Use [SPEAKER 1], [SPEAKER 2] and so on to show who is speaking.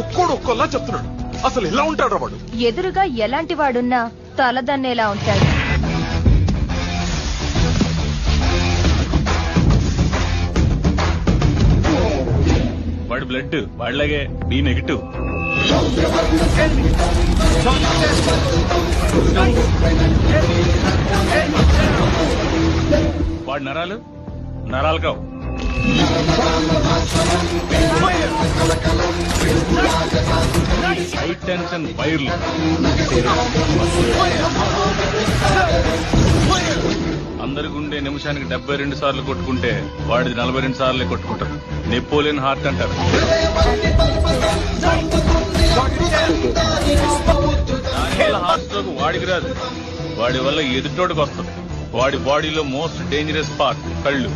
[SPEAKER 1] ఒక్కోలా చెప్తున్నాడు. అసలు ఎలా ఉంటాడు వాడు?
[SPEAKER 2] ఎదురుగా ఎలాంటి వాడున్నా తలదన్నేలా ఉంటాడు.
[SPEAKER 3] వాడి బ్లడ్ వాళ్ళగే బి నెగిటివ్. వాడి నరాలు కావు. హై టెన్షన్ వైర్లు. అందరికి ఉండే నిమిషానికి 72 సార్లు కొట్టుకుంటే వాడిది 42 సార్లే కొట్టుకుంటారు. నెపోలియన్ హార్ట్ అంటారు. దానివల్ల హార్ట్ స్ట్రోక్ వాడికి రాదు, వాడి వల్ల ఎదుటోడికి వస్తుంది. వాడి బాడీలో మోస్ట్ డేంజరస్ పార్ట్ కళ్ళు.